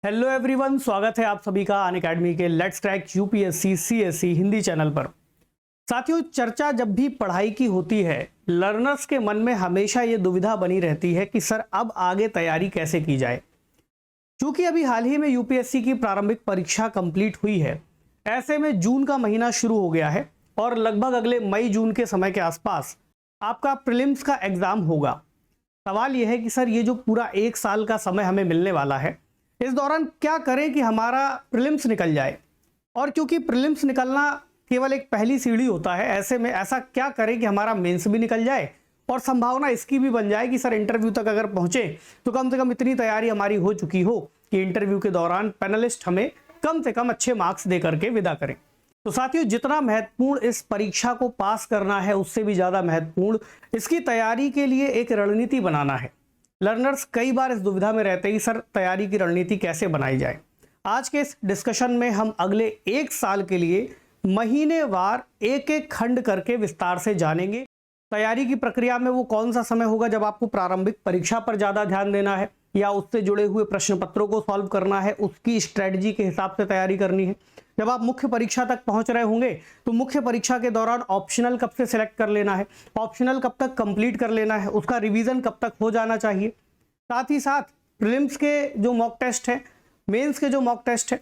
Hello everyone, स्वागत है आप सभी का अनअकैडमी के let's crack UPSC CSE Hindi channel पर। साथियों, चर्चा जब भी पढ़ाई की होती है, लर्नर्स के मन में हमेशा ये दुविधा बनी रहती है कि सर अब आगे तैयारी कैसे की जाए। क्योंकि अभी हाल ही में यूपीएससी की प्रारंभिक परीक्षा कंप्लीट हुई है, ऐसे में जून का महीना शुरू हो गया है और लगभग अगले मई जून के समय के आसपास आपका प्रीलिम्स का एग्जाम होगा। सवाल यह है कि सर ये जो पूरा एक साल का समय हमें मिलने वाला है, इस दौरान क्या करें कि हमारा प्रीलिम्स निकल जाए। और क्योंकि प्रीलिम्स निकलना केवल एक पहली सीढ़ी होता है, ऐसे में ऐसा क्या करें कि हमारा मेंस भी निकल जाए और संभावना इसकी भी बन जाए कि सर इंटरव्यू तक अगर पहुंचे तो कम से कम इतनी तैयारी हमारी हो चुकी हो कि इंटरव्यू के दौरान पैनलिस्ट हमें कम से कम अच्छे मार्क्स दे करके विदा करें। तो साथियों, जितना महत्वपूर्ण इस परीक्षा को पास करना है, उससे भी ज़्यादा महत्वपूर्ण इसकी तैयारी के लिए एक रणनीति बनाना है। लर्नर्स कई बार इस दुविधा में रहते हैं कि सर तैयारी की रणनीति कैसे बनाई जाए। आज के इस डिस्कशन में हम अगले एक साल के लिए महीनेवार एक एक खंड करके विस्तार से जानेंगे। तैयारी की प्रक्रिया में वो कौन सा समय होगा जब आपको प्रारंभिक परीक्षा पर ज़्यादा ध्यान देना है या उससे जुड़े हुए प्रश्न पत्रों को सॉल्व करना है, उसकी स्ट्रेटजी के हिसाब से तैयारी करनी है। जब आप मुख्य परीक्षा तक पहुंच रहे होंगे तो मुख्य परीक्षा के दौरान ऑप्शनल कब से सिलेक्ट कर लेना है, ऑप्शनल कब तक कंप्लीट कर लेना है, उसका रिवीजन कब तक हो जाना चाहिए। साथ ही साथ प्रीलिम्स के जो मॉक टेस्ट है, मेंस के जो मॉक टेस्ट है,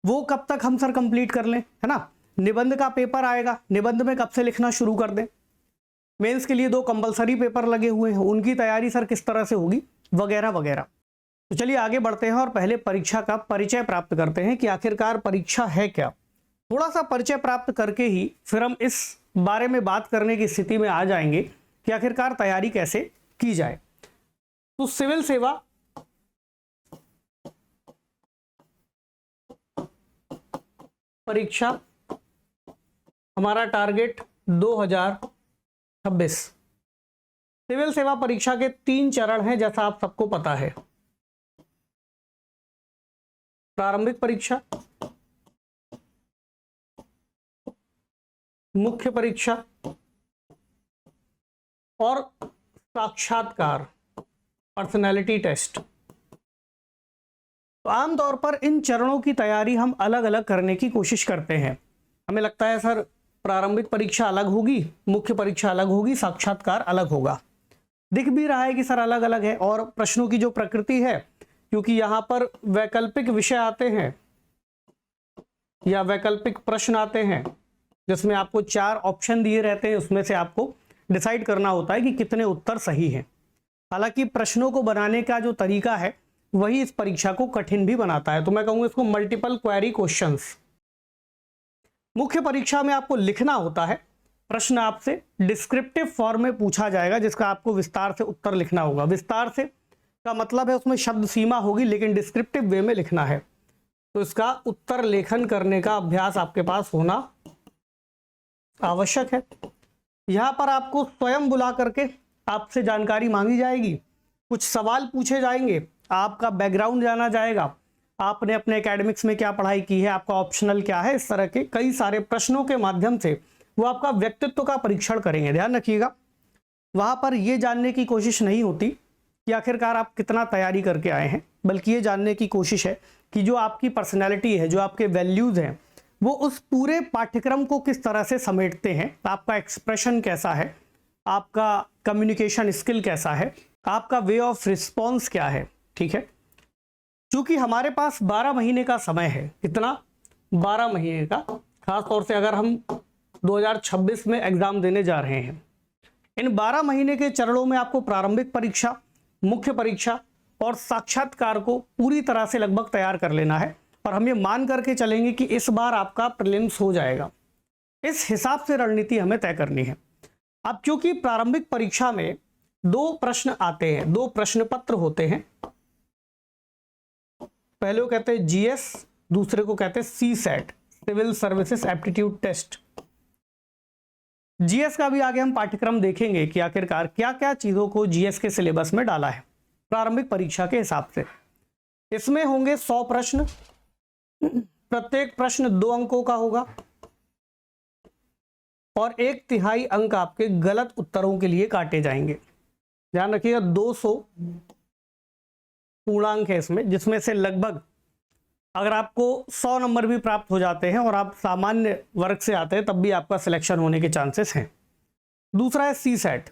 वो कब तक हम सर कंप्लीट कर लें, है ना। निबंध का पेपर आएगा, निबंध में कब से लिखना शुरू कर दें। मेंस के लिए 2 कंपलसरी पेपर लगे हुए हैं, उनकी तैयारी सर किस तरह से होगी, वगैरह वगैरह। तो चलिए आगे बढ़ते हैं और पहले परीक्षा का परिचय प्राप्त करते हैं कि आखिरकार परीक्षा है क्या। थोड़ा सा परिचय प्राप्त करके ही फिर हम इस बारे में बात करने की स्थिति में आ जाएंगे कि आखिरकार तैयारी कैसे की जाए। तो सिविल सेवा परीक्षा हमारा टारगेट 2026। सिविल सेवा परीक्षा के 3 चरण हैं, जैसा आप सबको पता है। प्रारंभिक परीक्षा, मुख्य परीक्षा और साक्षात्कार, पर्सनैलिटी टेस्ट। तो आमतौर पर इन चरणों की तैयारी हम अलग अलग करने की कोशिश करते हैं। हमें लगता है सर प्रारंभिक परीक्षा अलग होगी, मुख्य परीक्षा अलग होगी, साक्षात्कार अलग होगा। दिख भी रहा है कि सर अलग अलग है। और प्रश्नों की जो प्रकृति है, क्योंकि यहाँ पर वैकल्पिक विषय आते हैं या वैकल्पिक प्रश्न आते हैं जिसमें आपको 4 ऑप्शन दिए रहते हैं, उसमें से आपको डिसाइड करना होता है कि कितने उत्तर सही हैं। हालांकि प्रश्नों को बनाने का जो तरीका है वही इस परीक्षा को कठिन भी बनाता है, तो मैं कहूँगा इसको मल्टीपल क्वेरी क्वेश्चंस। मुख्य परीक्षा में आपको लिखना होता है, प्रश्न आपसे डिस्क्रिप्टिव फॉर्म में पूछा जाएगा जिसका आपको विस्तार से उत्तर लिखना होगा। विस्तार से का मतलब है उसमें शब्द सीमा होगी, लेकिन डिस्क्रिप्टिव वे में लिखना है। तो इसका उत्तर लेखन करने का अभ्यास आपके पास होना आवश्यक है। यहाँ पर आपको स्वयं बुला करके आपसे जानकारी मांगी जाएगी, कुछ सवाल पूछे जाएंगे, आपका बैकग्राउंड जाना जाएगा, आपने अपने एकेडमिक्स में क्या पढ़ाई की है, आपका ऑप्शनल क्या है। इस तरह के कई सारे प्रश्नों के माध्यम से वो आपका व्यक्तित्व का परीक्षण करेंगे। ध्यान रखिएगा, वहाँ पर ये जानने की कोशिश नहीं होती कि आखिरकार आप कितना तैयारी करके आए हैं, बल्कि ये जानने की कोशिश है कि जो आपकी पर्सनैलिटी है, जो आपके वैल्यूज़ हैं, वो उस पूरे पाठ्यक्रम को किस तरह से समेटते हैं। आपका एक्सप्रेशन कैसा है, आपका कम्युनिकेशन स्किल कैसा है, आपका वे ऑफ रिस्पॉन्स क्या है। ठीक है, क्योंकि हमारे पास 12 महीने का समय है। कितना? 12 महीने का। खास तौर से अगर हम 2026 में एग्जाम देने जा रहे हैं, इन 12 महीने के चरणों में आपको प्रारंभिक परीक्षा, मुख्य परीक्षा और साक्षात्कार को पूरी तरह से लगभग तैयार कर लेना है। और हम ये मान करके चलेंगे कि इस बार आपका प्रीलिम्स हो जाएगा। इस हिसाब से रणनीति हमें तय करनी है। अब क्योंकि प्रारंभिक परीक्षा में 2 प्रश्न आते हैं, 2 प्रश्न पत्र होते हैं। पहले को कहते हैं जीएस, दूसरे को कहते हैं CSAT, civil services aptitude test. GS का भी आगे हम पाठ्यक्रम देखेंगे कि आखिरकार क्या क्या चीजों को जीएस के सिलेबस में डाला है प्रारंभिक परीक्षा के हिसाब से। इसमें होंगे 100 प्रश्न, प्रत्येक प्रश्न 2 अंकों का होगा और 1/3 अंक आपके गलत उत्तरों के लिए काटे जाएंगे। ध्यान रखिएगा, 200 पूर्णांक है इसमें, जिसमें से लगभग अगर आपको 100 नंबर भी प्राप्त हो जाते हैं और आप सामान्य वर्ग से आते हैं तब भी आपका सिलेक्शन होने के चांसेस हैं। दूसरा है सी सेट।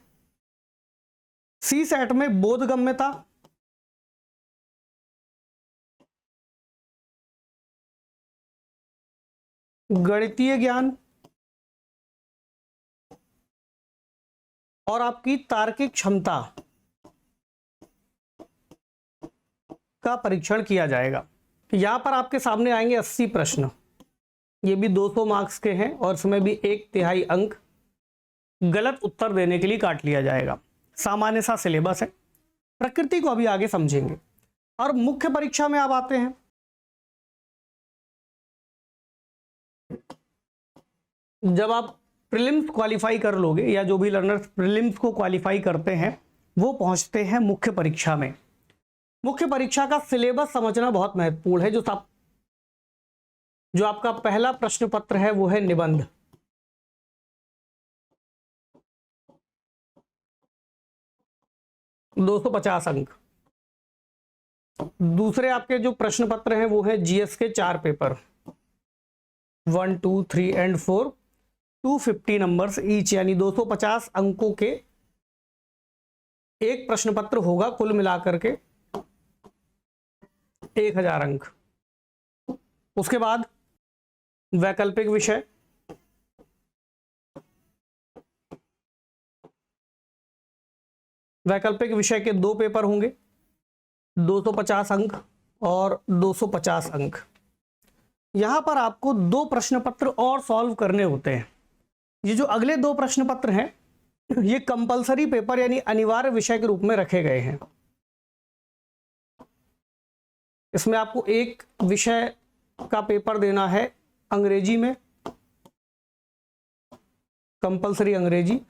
सी सेट में बोधगम्यता, गणितीय ज्ञान और आपकी तार्किक क्षमता का परीक्षण किया जाएगा। यहां पर आपके सामने आएंगे 80 प्रश्न, ये भी 200 मार्क्स के हैं और इसमें भी 1/3 अंक गलत उत्तर देने के लिए काट लिया जाएगा। सामान्य सा सिलेबस है, प्रकृति को अभी आगे समझेंगे। और मुख्य परीक्षा में आप आते हैं, जब आप प्रीलिम्स क्वालिफाई कर लोगे या जो भी लर्नर्स प्रीलिम्स को क्वालिफाई करते हैं वो पहुंचते हैं मुख्य परीक्षा में। मुख्य परीक्षा का सिलेबस समझना बहुत महत्वपूर्ण है। जो आपका पहला प्रश्न पत्र है वो है निबंध, तो 250 अंक। दूसरे आपके जो प्रश्न पत्र हैं वो है जीएस के 4 पेपर 1, 2, 3 एंड 4, 250 नंबर्स ईच, यानी 250 अंकों के एक प्रश्न पत्र होगा, कुल मिलाकर के 1000 अंक। उसके बाद वैकल्पिक विषय, वैकल्पिक विषय के 2 पेपर होंगे, 250 अंक और 250 अंक। यहां पर आपको 2 प्रश्न पत्र और सॉल्व करने होते हैं। ये जो अगले 2 प्रश्न पत्र हैं ये कंपलसरी पेपर यानी अनिवार्य विषय के रूप में रखे गए हैं। इसमें आपको एक विषय का पेपर देना है अंग्रेजी में, कंपलसरी अंग्रेजी,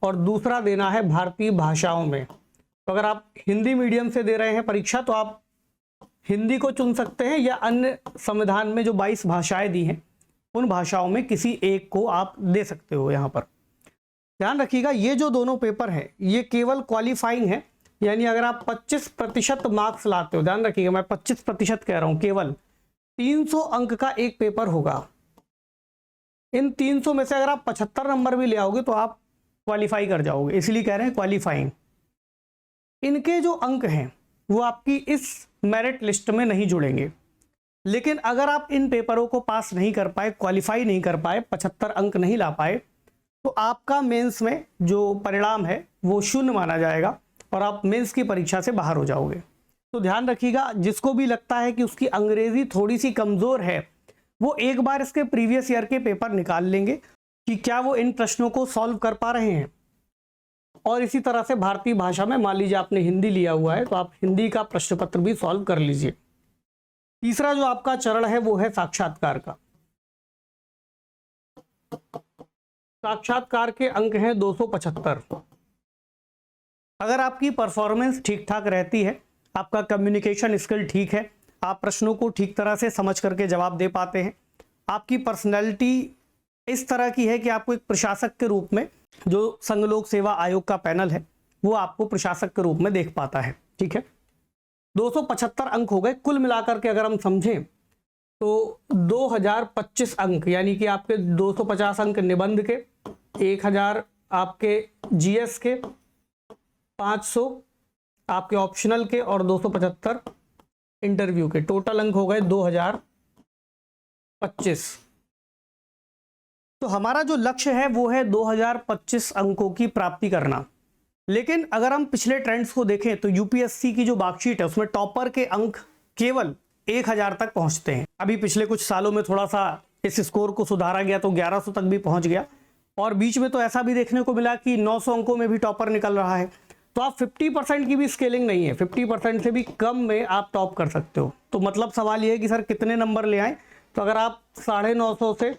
और दूसरा देना है भारतीय भाषाओं में। तो अगर आप हिंदी मीडियम से दे रहे हैं परीक्षा तो आप हिंदी को चुन सकते हैं या अन्य संविधान में जो 22 भाषाएं दी हैं उन भाषाओं में किसी एक को आप दे सकते हो। यहाँ पर ध्यान रखिएगा, ये जो दोनों पेपर हैं ये केवल क्वालिफाइंग है, यानी अगर आप 25% मार्क्स लाते हो, ध्यान रखिएगा मैं 25% कह रहा हूँ, केवल 300 अंक का एक पेपर होगा। इन 300 में से अगर आप 75 नंबर भी ले आओगे तो आप क्वालिफाई कर जाओगे, इसलिए कह रहे हैं क्वालिफाइंग। इनके जो अंक हैं वो आपकी इस मेरिट लिस्ट में नहीं जुड़ेंगे, लेकिन अगर आप इन पेपरों को पास नहीं कर पाए, क्वालिफाई नहीं कर पाए, 75 अंक नहीं ला पाए, तो आपका मेंस में जो परिणाम है वो 0 माना जाएगा और आप मेंस की परीक्षा से बाहर हो जाओगे। तो ध्यान रखिएगा, जिसको भी लगता है कि उसकी अंग्रेजी थोड़ी सी कमज़ोर है वो एक बार इसके प्रीवियस ईयर के पेपर निकाल लेंगे कि क्या वो इन प्रश्नों को सॉल्व कर पा रहे हैं। और इसी तरह से भारतीय भाषा में, मान लीजिए आपने हिंदी लिया हुआ है तो आप हिंदी का प्रश्न पत्र भी सॉल्व कर लीजिए। तीसरा जो आपका चरण है वो है साक्षात्कार का। साक्षात्कार के अंक हैं 275। अगर आपकी परफॉर्मेंस ठीक ठाक रहती है, आपका कम्युनिकेशन स्किल ठीक है, आप प्रश्नों को ठीक तरह से समझ करके जवाब दे पाते हैं, आपकी पर्सनैलिटी इस तरह की है कि आपको एक प्रशासक के रूप में, जो संघ लोक सेवा आयोग का पैनल है वो आपको प्रशासक के रूप में देख पाता है, ठीक है। 275 अंक हो गए कुल मिलाकर के। अगर हम समझें तो 2025 अंक, यानी कि आपके 250 अंक निबंध के, 1000 आपके जीएस के, 500 आपके ऑप्शनल के और 275 इंटरव्यू के, टोटल अंक हो गए 2025। तो हमारा जो लक्ष्य है वो है 2025 अंकों की प्राप्ति करना। लेकिन अगर हम पिछले ट्रेंड्स को देखें तो यूपीएससी की जो मार्कशीट है उसमें टॉपर के अंक केवल 1000 तक पहुंचते हैं। अभी पिछले कुछ सालों में थोड़ा सा इस स्कोर को सुधारा गया तो 1100 तक भी पहुंच गया, और बीच में तो ऐसा भी देखने को मिला कि 900 अंकों में भी टॉपर निकल रहा है। तो आप 50% की भी स्केलिंग नहीं है, 50% से भी कम में आप टॉप कर सकते हो। तो मतलब सवाल ये है कि सर कितने नंबर ले आए, तो अगर आप 950 से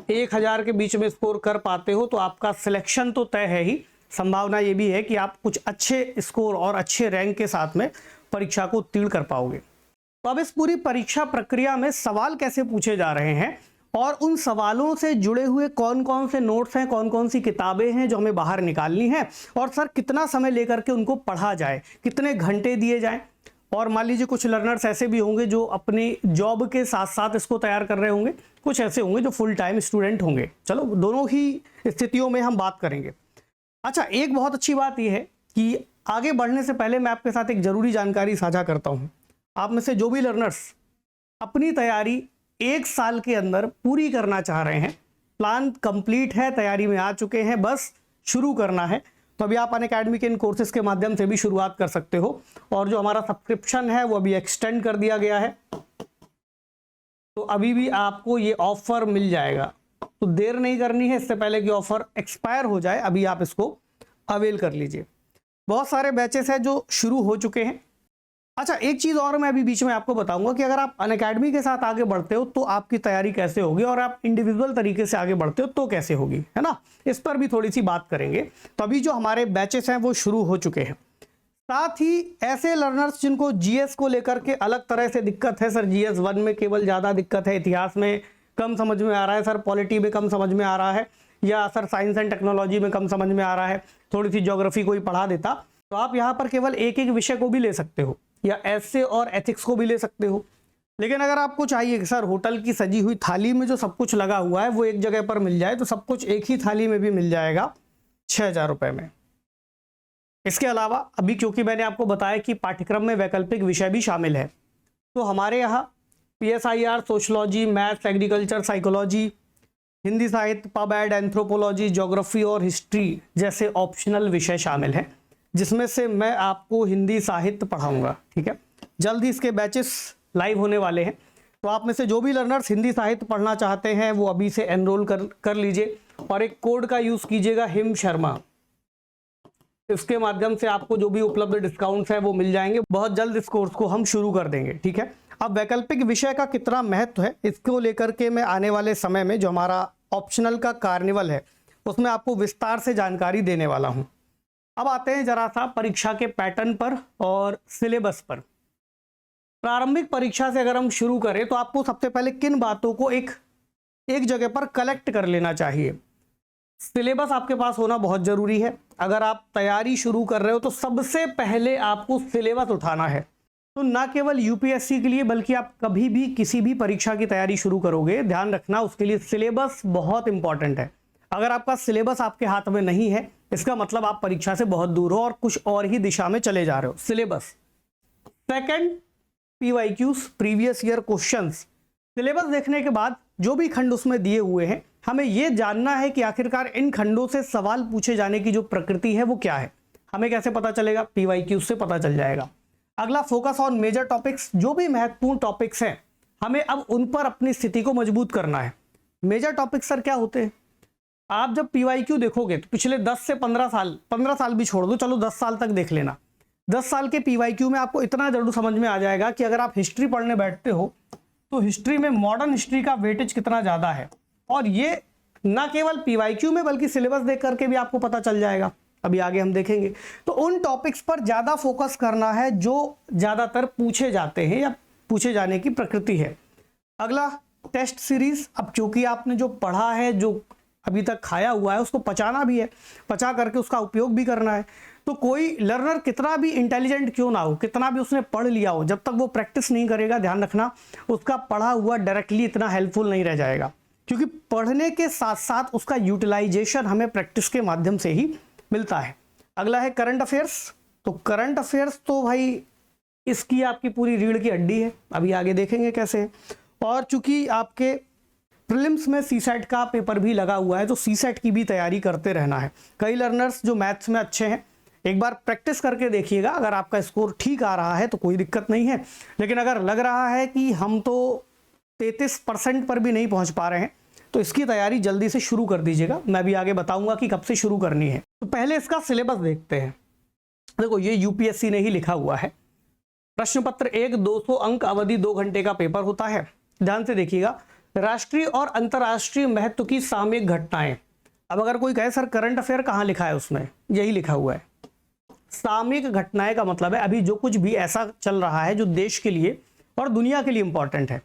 1000 के बीच में स्कोर कर पाते हो तो आपका सिलेक्शन तो तय है ही, संभावना ये भी है कि आप कुछ अच्छे स्कोर और अच्छे रैंक के साथ में परीक्षा को उत्तीर्ण कर पाओगे। तो अब इस पूरी परीक्षा प्रक्रिया में सवाल कैसे पूछे जा रहे हैं और उन सवालों से जुड़े हुए कौन कौन से नोट्स हैं, कौन कौन सी किताबें हैं जो हमें बाहर निकालनी है, और सर कितना समय लेकर के उनको पढ़ा जाए, कितने घंटे दिए जाएं, और मान लीजिए कुछ लर्नर्स ऐसे भी होंगे जो अपनी जॉब के साथ साथ इसको तैयार कर रहे होंगे, कुछ ऐसे होंगे जो फुल टाइम स्टूडेंट होंगे। चलो दोनों ही स्थितियों में हम बात करेंगे। अच्छा, एक बहुत अच्छी बात यह है कि आगे बढ़ने से पहले मैं आपके साथ एक ज़रूरी जानकारी साझा करता हूँ। आप में से जो भी लर्नर्स अपनी तैयारी 1 साल के अंदर पूरी करना चाह रहे हैं, प्लान कंप्लीट है, तैयारी में आ चुके हैं, बस शुरू करना है, तो अभी आप अनअकैडमी के इन कोर्सेज के माध्यम से भी शुरुआत कर सकते हो। और जो हमारा सब्सक्रिप्शन है वो अभी एक्सटेंड कर दिया गया है, तो अभी भी आपको ये ऑफर मिल जाएगा। तो देर नहीं करनी है, इससे पहले कि ऑफर एक्सपायर हो जाए, अभी आप इसको अवेल कर लीजिए। बहुत सारे बैचेस हैं जो शुरू हो चुके हैं। अच्छा, एक चीज़ और मैं अभी बीच में आपको बताऊंगा कि अगर आप अनअकैडमी के साथ आगे बढ़ते हो तो आपकी तैयारी कैसे होगी, और आप इंडिविजुअल तरीके से आगे बढ़ते हो तो कैसे होगी, है ना। इस पर भी थोड़ी सी बात करेंगे। तो अभी जो हमारे बैचेस हैं वो शुरू हो चुके हैं। साथ ही ऐसे लर्नर्स जिनको जीएस को लेकर के अलग तरह से दिक्कत है, सर जीएस 1 में केवल ज़्यादा दिक्कत है, इतिहास में कम समझ में आ रहा है, सर पॉलिटी में कम समझ में आ रहा है, या सर साइंस एंड टेक्नोलॉजी में कम समझ में आ रहा है, थोड़ी सी ज्योग्राफी कोई पढ़ा देता, तो आप यहाँ पर केवल एक एक विषय को भी ले सकते हो, या एसए और एथिक्स को भी ले सकते हो। लेकिन अगर आपको चाहिए कि सर होटल की सजी हुई थाली में जो सब कुछ लगा हुआ है वो एक जगह पर मिल जाए, तो सब कुछ एक ही थाली में भी मिल जाएगा 6,000 रुपये में। इसके अलावा अभी क्योंकि मैंने आपको बताया कि पाठ्यक्रम में वैकल्पिक विषय भी शामिल है, तो हमारे यहाँ PSIR, sociology, maths, agriculture, psychology, Hindi साहित्य, पब एड, एंथ्रोपोलॉजी, ज्योग्राफी और हिस्ट्री जैसे ऑप्शनल विषय शामिल हैं, जिसमें से मैं आपको हिंदी साहित्य पढ़ाऊंगा। ठीक है, जल्द ही इसके बैचेस लाइव होने वाले हैं, तो आप में से जो भी लर्नर्स हिंदी साहित्य पढ़ना चाहते हैं वो अभी से एनरोल कर लीजिए, और एक कोड का यूज़ कीजिएगा हिम शर्मा। इसके माध्यम से आपको जो भी उपलब्ध डिस्काउंट्स है वो मिल जाएंगे। बहुत जल्द इस कोर्स को हम शुरू कर देंगे। ठीक है, अब वैकल्पिक विषय का कितना महत्व है इसको लेकर के मैं आने वाले समय में जो हमारा ऑप्शनल का कार्निवल है उसमें आपको विस्तार से जानकारी देने वाला हूँ। अब आते हैं जरा सा परीक्षा के पैटर्न पर और सिलेबस पर। प्रारंभिक परीक्षा से अगर हम शुरू करें तो आपको सबसे पहले किन बातों को एक जगह पर कलेक्ट कर लेना चाहिए। सिलेबस आपके पास होना बहुत जरूरी है। अगर आप तैयारी शुरू कर रहे हो तो सबसे पहले आपको सिलेबस उठाना है। तो ना केवल यूपीएससी के लिए बल्कि आप कभी भी किसी भी परीक्षा की तैयारी शुरू करोगे, ध्यान रखना उसके लिए सिलेबस बहुत इंपॉर्टेंट है। अगर आपका सिलेबस आपके हाथ में नहीं है इसका मतलब आप परीक्षा से बहुत दूर हो और कुछ और ही दिशा में चले जा रहे हो। Syllabus. Second, PYQs, previous year questions. Syllabus देखने के बाद जो भी खंड उसमें दिए हुए हैं हमें यह जानना है कि आखिरकार इन खंडों से सवाल पूछे जाने की जो प्रकृति है वो क्या है। हमें कैसे पता चलेगा? PYQs से पता चल जाएगा। अगला, फोकस ऑन मेजर टॉपिक्स। जो भी महत्वपूर्ण टॉपिक्स हैं हमें अब उन पर अपनी स्थिति को मजबूत करना है। मेजर टॉपिक्स सर क्या होते हैं? आप जब PYQ देखोगे तो पिछले 10 से 15 साल भी छोड़ दो, चलो 10 साल तक देख लेना। 10 साल के PYQ में आपको इतना जरूर समझ में आ जाएगा कि अगर आप हिस्ट्री पढ़ने बैठते हो तो हिस्ट्री में मॉडर्न हिस्ट्री का वेटेज कितना ज़्यादा है। और ये ना केवल PYQ में बल्कि सिलेबस देख करके भी आपको पता चल जाएगा। अभी आगे हम देखेंगे। तो उन टॉपिक्स पर ज़्यादा फोकस करना है जो ज़्यादातर पूछे जाते हैं या पूछे जाने की प्रकृति है। अगला, टेस्ट सीरीज। अब क्योंकि आपने जो पढ़ा है, जो अभी तक खाया हुआ है, उसको पचाना भी है, पचा करके उसका उपयोग भी करना है। तो कोई लर्नर कितना भी इंटेलिजेंट क्यों ना हो, कितना भी उसने पढ़ लिया हो, जब तक वो प्रैक्टिस नहीं करेगा, ध्यान रखना उसका पढ़ा हुआ डायरेक्टली इतना हेल्पफुल नहीं रह जाएगा। क्योंकि पढ़ने के साथ साथ उसका यूटिलाइजेशन हमें प्रैक्टिस के माध्यम से ही मिलता है। अगला है करंट अफेयर्स। तो करंट अफेयर्स तो भाई इसकी आपकी पूरी रीढ़ की हड्डी है, अभी आगे देखेंगे कैसे। और चूंकि आपके प्रीलिम्स में सीसेट का पेपर भी लगा हुआ है तो सीसेट की भी तैयारी करते रहना है। कई लर्नर्स जो मैथ्स में अच्छे हैं एक बार प्रैक्टिस करके देखिएगा, अगर आपका स्कोर ठीक आ रहा है तो कोई दिक्कत नहीं है। लेकिन अगर लग रहा है कि हम तो 33% पर भी नहीं पहुंच पा रहे हैं तो इसकी तैयारी जल्दी से शुरू कर दीजिएगा। मैं भी आगे बताऊंगा कि कब से शुरू करनी है। तो पहले इसका सिलेबस देखते हैं। देखो, ये यूपीएससी ने ही लिखा हुआ है। प्रश्न पत्र 1 200 अंक, अवधि 2 घंटे का पेपर होता है। ध्यान से देखिएगा। राष्ट्रीय और अंतर्राष्ट्रीय महत्व की सामयिक घटनाएं। अब अगर कोई कहे सर करंट अफेयर कहाँ लिखा है, उसमें यही लिखा हुआ है। सामयिक घटनाएं का मतलब है अभी जो कुछ भी ऐसा चल रहा है जो देश के लिए और दुनिया के लिए इंपॉर्टेंट है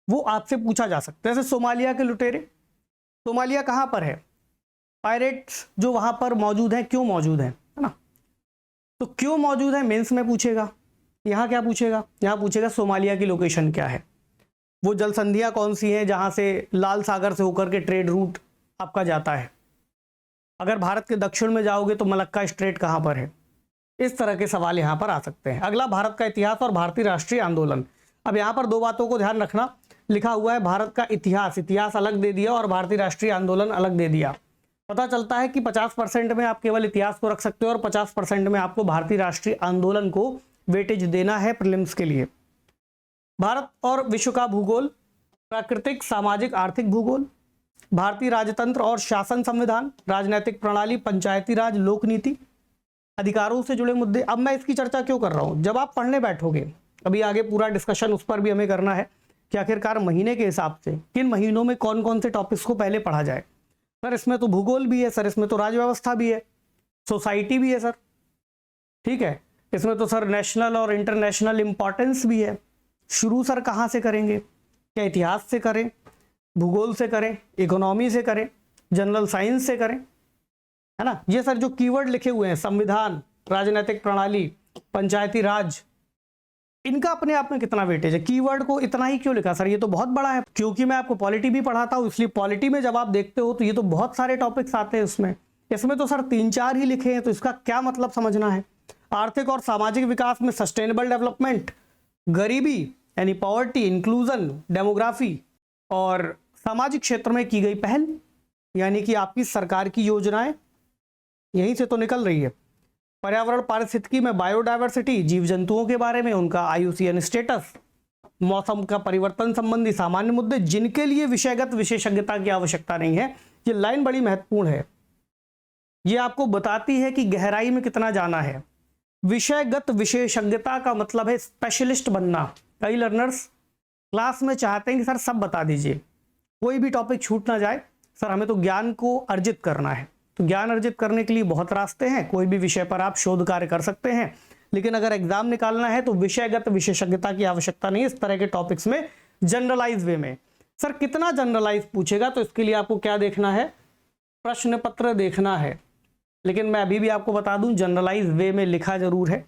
वो आपसे पूछा जा सकता है। जैसे सोमालिया के लुटेरे। सोमालिया कहाँ पर है? पायरेट्स जो वहां पर मौजूद हैं क्यों मौजूद हैं, है ना। तो क्यों मौजूद है मेंस में पूछेगा। यहाँ क्या पूछेगा, यहाँ पूछेगा सोमालिया की लोकेशन क्या है, वो जल संधियाँ कौन सी हैं जहाँ से लाल सागर से होकर के ट्रेड रूट आपका जाता है। अगर भारत के दक्षिण में जाओगे तो मलक्का स्ट्रेट कहाँ पर है। इस तरह के सवाल यहाँ पर आ सकते हैं। अगला, भारत का इतिहास और भारतीय राष्ट्रीय आंदोलन। अब यहाँ पर दो बातों को ध्यान रखना, लिखा हुआ है भारत का इतिहास, इतिहास अलग दे दिया और भारतीय राष्ट्रीय आंदोलन अलग दे दिया। पता चलता है कि 50% में आप केवल इतिहास को रख सकते हो और 50% में आपको भारतीय राष्ट्रीय आंदोलन को वेटेज देना है प्रीलिम्स के लिए। भारत और विश्व का भूगोल, प्राकृतिक, सामाजिक, आर्थिक भूगोल, भारतीय राजतंत्र और शासन संविधान, राजनीतिक प्रणाली, पंचायती राज, लोक नीति, अधिकारों से जुड़े मुद्दे। अब मैं इसकी चर्चा क्यों कर रहा हूं, जब आप पढ़ने बैठोगे, अभी आगे पूरा डिस्कशन उस पर भी हमें करना है कि आखिरकार महीने के हिसाब से किन महीनों में कौन कौन से टॉपिक्स को पहले पढ़ा जाए। सर इसमें तो भूगोल भी है, सर इसमें तो राज्य व्यवस्था भी है, सोसाइटी भी है सर, ठीक है, इसमें तो सर नेशनल और इंटरनेशनल इंपॉर्टेंस भी है। शुरू सर कहाँ से करेंगे, क्या इतिहास से करें, भूगोल से करें, इकोनॉमी से करें, जनरल साइंस से करें, है ना। ये सर जो कीवर्ड लिखे हुए हैं, संविधान, राजनीतिक प्रणाली, पंचायती राज, इनका अपने आप में कितना वेटेज है। कीवर्ड को इतना ही क्यों लिखा सर, ये तो बहुत बड़ा है। क्योंकि मैं आपको पॉलिटी भी पढ़ाता हूँ, इसलिए पॉलिटी में जब आप देखते हो तो ये तो बहुत सारे टॉपिक्स आते हैं उसमें, इसमें तो सर 3-4 ही लिखे हैं, तो इसका क्या मतलब समझना है। आर्थिक और सामाजिक विकास में सस्टेनेबल डेवलपमेंट, गरीबी यानी पॉवर्टी, इंक्लूजन, डेमोग्राफी, और सामाजिक क्षेत्र में की गई पहल यानी कि आपकी सरकार की योजनाएं यहीं से तो निकल रही है। पर्यावरण पारिस्थितिकी में बायोडायवर्सिटी, जीव जंतुओं के बारे में, उनका IUCN स्टेटस, मौसम का परिवर्तन संबंधी सामान्य मुद्दे जिनके लिए विषयगत विशेषज्ञता की आवश्यकता नहीं है। ये लाइन बड़ी महत्वपूर्ण है, ये आपको बताती है कि गहराई में कितना जाना है। विषयगत विशेषज्ञता का मतलब है स्पेशलिस्ट बनना। कई लर्नर्स क्लास में चाहते हैं कि सर सब बता दीजिए, कोई भी टॉपिक छूट ना जाए, सर हमें तो ज्ञान को अर्जित करना है। तो ज्ञान अर्जित करने के लिए बहुत रास्ते हैं, कोई भी विषय पर आप शोध कार्य कर सकते हैं, लेकिन अगर एग्जाम निकालना है तो विषयगत विशेषज्ञता की आवश्यकता नहीं है इस तरह के टॉपिक्स में, जनरलाइज वे में। सर कितना जनरलाइज पूछेगा, तो इसके लिए आपको क्या देखना है, प्रश्न पत्र देखना है। लेकिन मैं अभी भी आपको बता दूं, जनरलाइज वे में लिखा जरूर है,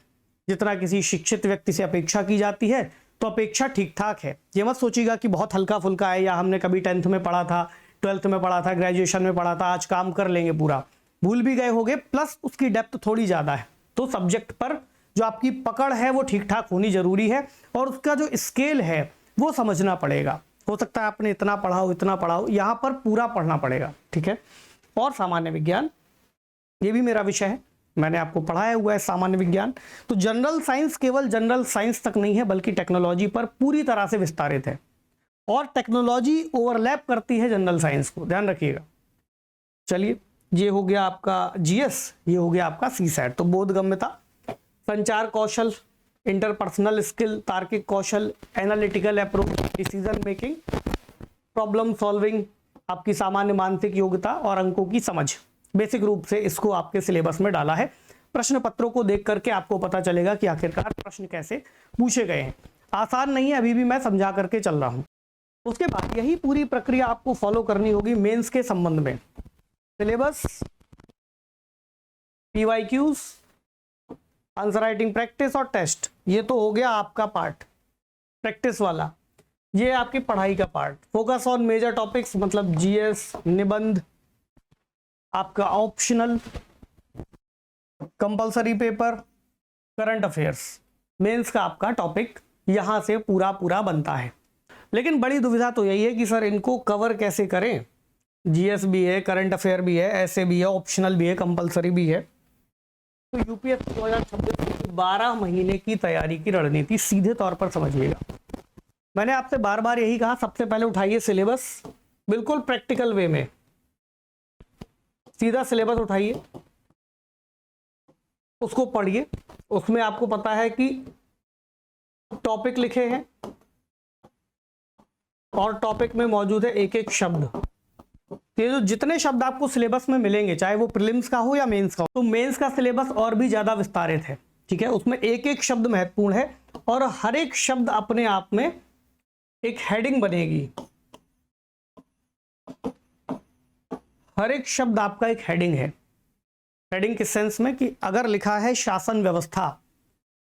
जितना किसी शिक्षित व्यक्ति से अपेक्षा की जाती है, तो अपेक्षा ठीक ठाक है। ये मत सोचिएगा कि बहुत हल्का फुल्का है, या हमने कभी 10th में पढ़ा था, 12th में पढ़ा था, ग्रेजुएशन में पढ़ा था, आज काम कर लेंगे पूरा, भूल भी गए होंगे, प्लस उसकी डेप्थ थोड़ी ज्यादा है। तो सब्जेक्ट पर जो आपकी पकड़ है वो ठीक ठाक होनी जरूरी है, और उसका जो स्केल है वो समझना पड़ेगा। हो सकता है आपने इतना पढ़ाओ इतना पढ़ाओ, यहाँ पर पूरा पढ़ना पड़ेगा, ठीक है। और सामान्य विज्ञान, ये भी मेरा विषय है, मैंने आपको पढ़ाया हुआ है सामान्य विज्ञान। तो जनरल साइंस केवल जनरल साइंस तक नहीं है, बल्कि टेक्नोलॉजी पर पूरी तरह से विस्तारित है, और टेक्नोलॉजी ओवरलैप करती है जनरल साइंस को, ध्यान रखिएगा। चलिए, ये हो गया आपका GS, ये हो गया आपका CSAT। तो बोधगम्यता, संचार कौशल, इंटरपर्सनल स्किल, तार्किक कौशल, analytical approach, decision making, problem solving, आपकी सामान्य मानसिक योग्यता और अंकों की समझ, बेसिक रूप से इसको आपके सिलेबस में डाला है। प्रश्न पत्रों को देख करके आपको पता चलेगा कि आखिरकार प्रश्न कैसे पूछे गए हैं। आसान नहीं है, अभी भी मैं समझा करके चल रहा हूं। उसके बाद यही पूरी प्रक्रिया आपको फॉलो करनी होगी मेंस के संबंध में। Syllabus, PYQs, answer writing practice और टेस्ट, ये तो हो गया आपका पार्ट प्रैक्टिस वाला, ये आपकी पढ़ाई का part. Focus on major topics मतलब GS, निबंध, आपका optional, compulsory paper, current affairs, mains का आपका टॉपिक यहां से पूरा पूरा बनता है। लेकिन बड़ी दुविधा तो यही है कि सर इनको कवर कैसे करें। GS भी है, करंट अफेयर भी है, ऐसे भी है, ऑप्शनल भी है, कंपलसरी भी है। तो UPSC 2026 की 12 महीने की तैयारी की रणनीति सीधे तौर पर समझिएगा। मैंने आपसे बार बार यही कहा, सबसे पहले उठाइए सिलेबस, बिल्कुल प्रैक्टिकल वे में, सीधा सिलेबस उठाइए, उसको पढ़िए। उसमें आपको पता है कि टॉपिक लिखे हैं और टॉपिक में मौजूद है एक एक शब्द। ये जो जितने शब्द आपको सिलेबस में मिलेंगे, चाहे वो प्रीलिम्स का हो या मेंस का हो, तो मेंस का सिलेबस और भी ज्यादा विस्तारित है, ठीक है। उसमें एक एक शब्द महत्वपूर्ण है और हर एक शब्द अपने आप में एक हेडिंग बनेगी। हर एक शब्द आपका एक हेडिंग है। हेडिंग किस सेंस में कि अगर लिखा है शासन व्यवस्था,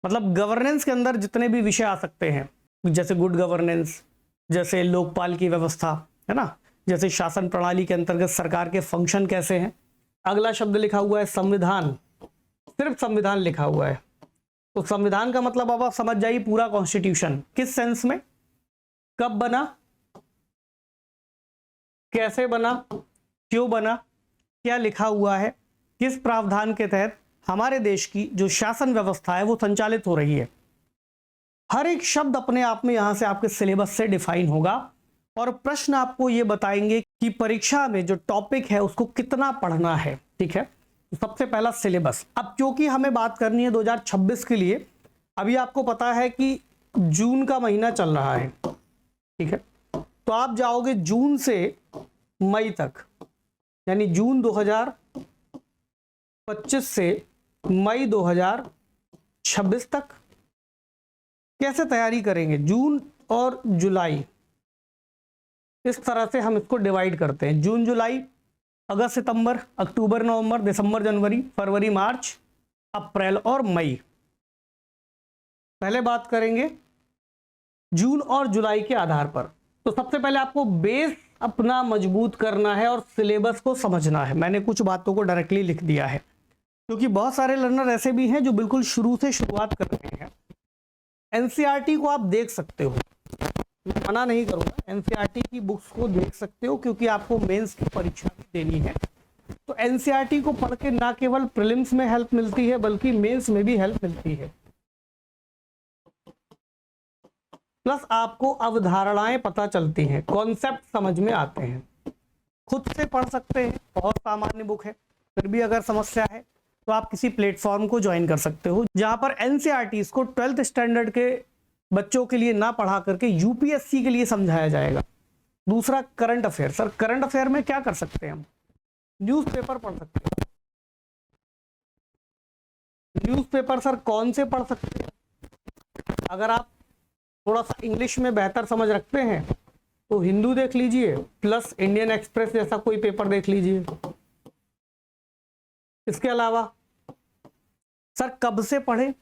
मतलब गवर्नेंस के अंदर जितने भी विषय आ सकते हैं, जैसे गुड गवर्नेंस, जैसे लोकपाल की व्यवस्था, है ना, जैसे शासन प्रणाली के अंतर्गत सरकार के फंक्शन कैसे हैं। अगला शब्द लिखा हुआ है संविधान, सिर्फ संविधान लिखा हुआ है। तो संविधान का मतलब अब आप समझ जाइए पूरा कॉन्स्टिट्यूशन किस सेंस में, कब बना, कैसे बना, क्यों बना, क्या लिखा हुआ है, किस प्रावधान के तहत हमारे देश की जो शासन व्यवस्था है वो संचालित हो रही है। हर एक शब्द अपने आप में यहां से आपके सिलेबस से डिफाइन होगा और प्रश्न आपको ये बताएंगे कि परीक्षा में जो टॉपिक है उसको कितना पढ़ना है। ठीक है, तो सबसे पहला सिलेबस। अब क्योंकि हमें बात करनी है 2026 के लिए, अभी आपको पता है कि जून का महीना चल रहा है, ठीक है, तो आप जाओगे जून से मई तक, यानी जून 2025 से मई 2026 तक कैसे तैयारी करेंगे। जून और जुलाई, इस तरह से हम इसको डिवाइड करते हैं, जून जुलाई, अगस्त सितंबर, अक्टूबर नवंबर, दिसंबर जनवरी, फरवरी मार्च, अप्रैल और मई। पहले बात करेंगे जून और जुलाई के आधार पर। तो सबसे पहले आपको बेस अपना मजबूत करना है और सिलेबस को समझना है। मैंने कुछ बातों को डायरेक्टली लिख दिया है क्योंकि बहुत सारे लर्नर ऐसे भी हैं जो बिल्कुल शुरू से शुरुआत कर रहे हैं। एनसीईआरटी को आप देख सकते हो, मैं मना नहीं करूंगा, एनसीईआरटी की बुक्स को देख सकते हो क्योंकि आपको मेंस की परीक्षा भी देनी है। तो एनसीईआरटी को पढ़ के ना केवल प्रीलिम्स में हेल्प मिलती है बल्कि मेंस में भी हेल्प मिलती है। प्लस आपको अवधारणाएं पता चलती हैं, कॉन्सेप्ट समझ में आते हैं। खुद से पढ़ सकते हैं, बहुत सामान्य बुक है, फिर भी अगर समस्या है तो आप किसी प्लेटफॉर्म को ज्वाइन कर सकते हो जहां पर एनसीईआरटी को 12th स्टैंडर्ड के बच्चों के लिए ना पढ़ा करके यूपीएससी के लिए समझाया जाएगा। दूसरा current affair. Sir current affair में क्या कर सकते हैं हम, न्यूज़पेपर पढ़ सकते हैं। न्यूज़पेपर सर कौन से पढ़ सकते हैं, अगर आप थोड़ा सा इंग्लिश में बेहतर समझ रखते हैं तो हिंदू देख लीजिए, प्लस इंडियन एक्सप्रेस जैसा कोई पेपर देख लीजिए। इसके अलावा सर कब से पढ़े,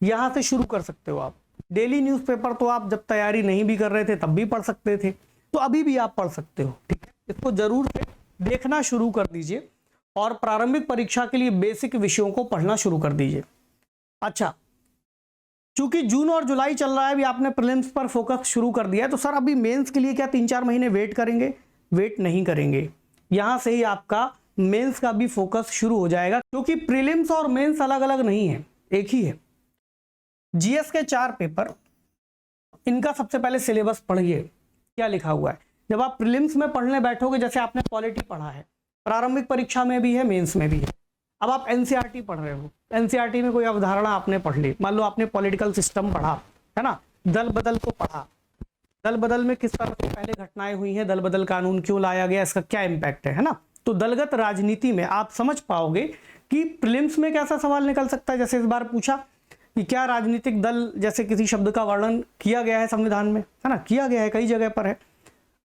यहां से शुरू कर सकते हो आप। डेली न्यूज़पेपर तो आप जब तैयारी नहीं भी कर रहे थे तब भी पढ़ सकते थे, तो अभी भी आप पढ़ सकते हो। ठीक है, इसको जरूर से देखना शुरू कर दीजिए और प्रारंभिक परीक्षा के लिए बेसिक विषयों को पढ़ना शुरू कर दीजिए। अच्छा, चूंकि जून और जुलाई चल रहा है, अभी आपने प्रीलिम्स पर फोकस शुरू कर दिया है, तो सर अभी मेंस के लिए क्या 3-4 महीने वेट करेंगे? वेट नहीं करेंगे, यहां से ही आपका मेंस का भी फोकस शुरू हो जाएगा क्योंकि प्रीलिम्स और मेंस अलग अलग नहीं है, एक ही है। जीएस के 4 पेपर, इनका सबसे पहले सिलेबस पढ़िए क्या लिखा हुआ है। जब आप प्रीलिम्स में पढ़ने बैठोगे, जैसे आपने पॉलिटी पढ़ा है, प्रारंभिक परीक्षा में भी है, मेंस में भी है। अब आप एनसीईआरटी पढ़ रहे हो, एनसीईआरटी में कोई अवधारणा आपने पढ़ ली, मान लो आपने पॉलिटिकल सिस्टम पढ़ा है ना, दल बदल को पढ़ा, दल बदल में किस तरह से पहले घटनाएं हुई हैं, दल बदल कानून क्यों लाया गया, इसका क्या इम्पैक्ट है ना। तो दलगत राजनीति में आप समझ पाओगे कि प्रीलिम्स में कैसा सवाल निकल सकता है। जैसे इस बार पूछा कि क्या राजनीतिक दल जैसे किसी शब्द का वर्णन किया गया है संविधान में, है ना, किया गया है, कई जगह पर है।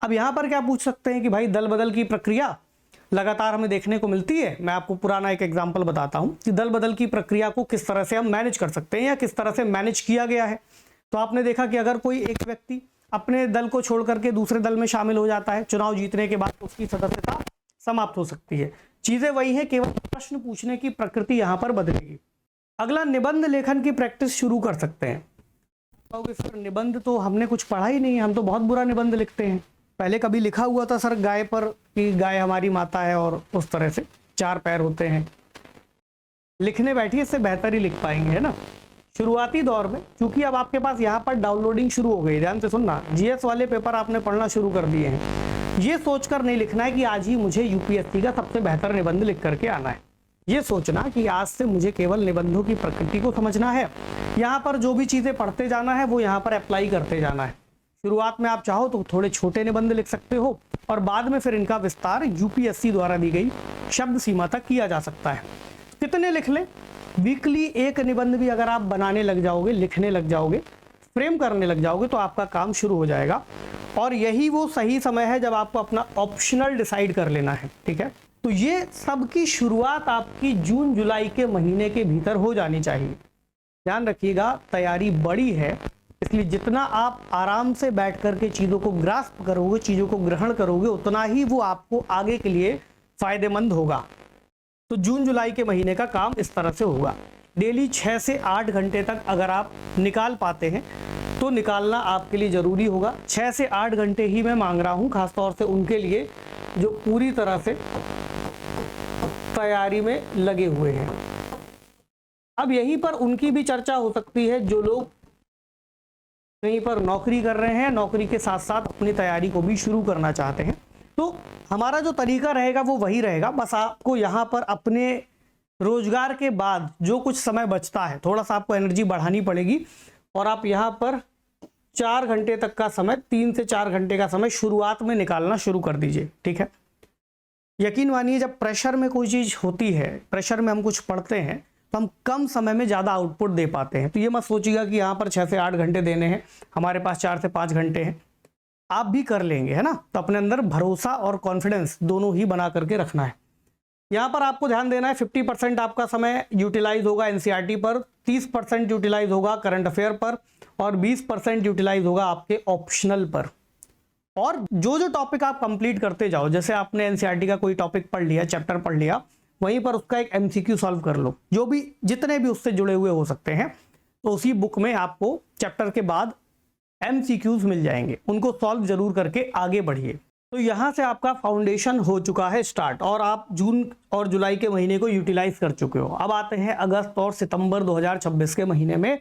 अब यहाँ पर क्या पूछ सकते हैं कि भाई दल बदल की प्रक्रिया लगातार हमें देखने को मिलती है। मैं आपको पुराना एक एग्जाम्पल बताता हूँ कि दल बदल की प्रक्रिया को किस तरह से हम मैनेज कर सकते हैं या किस तरह से मैनेज किया गया है। तो आपने देखा कि अगर कोई एक व्यक्ति अपने दल को छोड़ करके दूसरे दल में शामिल हो जाता है, चुनाव जीतने के बाद उसकी सदस्यता समाप्त हो सकती है। चीजें वही है, केवल प्रश्न पूछने की प्रकृति यहाँ पर बदलेगी। अगला, निबंध लेखन की प्रैक्टिस शुरू कर सकते हैं। सर निबंध तो हमने कुछ पढ़ा ही नहीं है, हम तो बहुत बुरा निबंध लिखते हैं। पहले कभी लिखा हुआ था सर गाय पर कि गाय हमारी माता है और उस तरह से 4 पैर होते हैं। लिखने बैठिए, इससे बेहतर ही लिख पाएंगे, है ना। शुरुआती दौर में क्योंकि अब आपके पास यहाँ पर डाउनलोडिंग शुरू हो गई, ध्यान से सुनना, जीएस वाले पेपर आपने पढ़ना शुरू कर दिए हैं। ये सोचकर नहीं लिखना है कि आज ही मुझे यूपीएससी का सबसे बेहतर निबंध लिख करके आना है। ये सोचना कि आज से मुझे केवल निबंधों की प्रकृति को समझना है, यहाँ पर जो भी चीजें पढ़ते जाना है वो यहाँ पर अप्लाई करते जाना है। शुरुआत में आप चाहो तो थोड़े छोटे निबंध लिख सकते हो और बाद में फिर इनका विस्तार यूपीएससी द्वारा दी गई शब्द सीमा तक किया जा सकता है। कितने लिख लें? वीकली एक निबंध भी अगर आप बनाने लग जाओगे, लिखने लग जाओगे, फ्रेम करने लग जाओगे तो आपका काम शुरू हो जाएगा। और यही वो सही समय है जब आपको अपना ऑप्शनल डिसाइड कर लेना है। ठीक है, तो ये सब की शुरुआत आपकी जून जुलाई के महीने के भीतर हो जानी चाहिए। ध्यान रखिएगा, तैयारी बड़ी है, इसलिए जितना आप आराम से बैठ करके चीज़ों को ग्रास्प करोगे, चीज़ों को ग्रहण करोगे, उतना ही वो आपको आगे के लिए फायदेमंद होगा। तो जून जुलाई के महीने का काम इस तरह से होगा। डेली 6 से 8 घंटे तक अगर आप निकाल पाते हैं तो निकालना आपके लिए ज़रूरी होगा। 6 से 8 घंटे ही मैं मांग रहा हूँ, खासतौर से उनके लिए जो पूरी तरह से तैयारी में लगे हुए हैं। अब यहीं पर उनकी भी चर्चा हो सकती है जो लोग कहीं पर नौकरी कर रहे हैं, नौकरी के साथ साथ अपनी तैयारी को भी शुरू करना चाहते हैं। तो हमारा जो तरीका रहेगा वो वही रहेगा, बस आपको यहाँ पर अपने रोजगार के बाद जो कुछ समय बचता है थोड़ा सा आपको एनर्जी बढ़ानी पड़ेगी और आप यहाँ पर 4 घंटे तक का समय, 3 से 4 घंटे का समय शुरुआत में निकालना शुरू कर दीजिए। ठीक है, यकीन मानिए जब प्रेशर में कोई चीज़ होती है, प्रेशर में हम कुछ पढ़ते हैं तो हम कम समय में ज़्यादा आउटपुट दे पाते हैं। तो ये मत सोचिएगा कि यहाँ पर 6 से 8 घंटे देने हैं, हमारे पास 4 से 5 घंटे हैं, आप भी कर लेंगे, है ना। तो अपने अंदर भरोसा और कॉन्फिडेंस दोनों ही बना करके रखना है। यहाँ पर आपको ध्यान देना है 50% आपका समय यूटिलाइज होगा एनसीईआरटी पर, 30% यूटिलाइज होगा करंट अफेयर पर और 20% यूटिलाइज होगा आपके ऑप्शनल पर। और जो जो टॉपिक आप कंप्लीट करते जाओ, जैसे आपने एनसीईआरटी का कोई टॉपिक पढ़ लिया, चैप्टर पढ़ लिया, वहीं पर उसका एक एमसीक्यू सॉल्व कर लो, जो भी जितने भी उससे जुड़े हुए हो सकते हैं। तो उसी बुक में आपको चैप्टर के बाद एमसीक्यूज मिल जाएंगे, उनको सॉल्व जरूर करके आगे बढ़िए। तो यहाँ से आपका फाउंडेशन हो चुका है स्टार्ट और आप जून और जुलाई के महीने को यूटिलाइज कर चुके हो। अब आते हैं अगस्त और सितंबर 2026 के महीने में।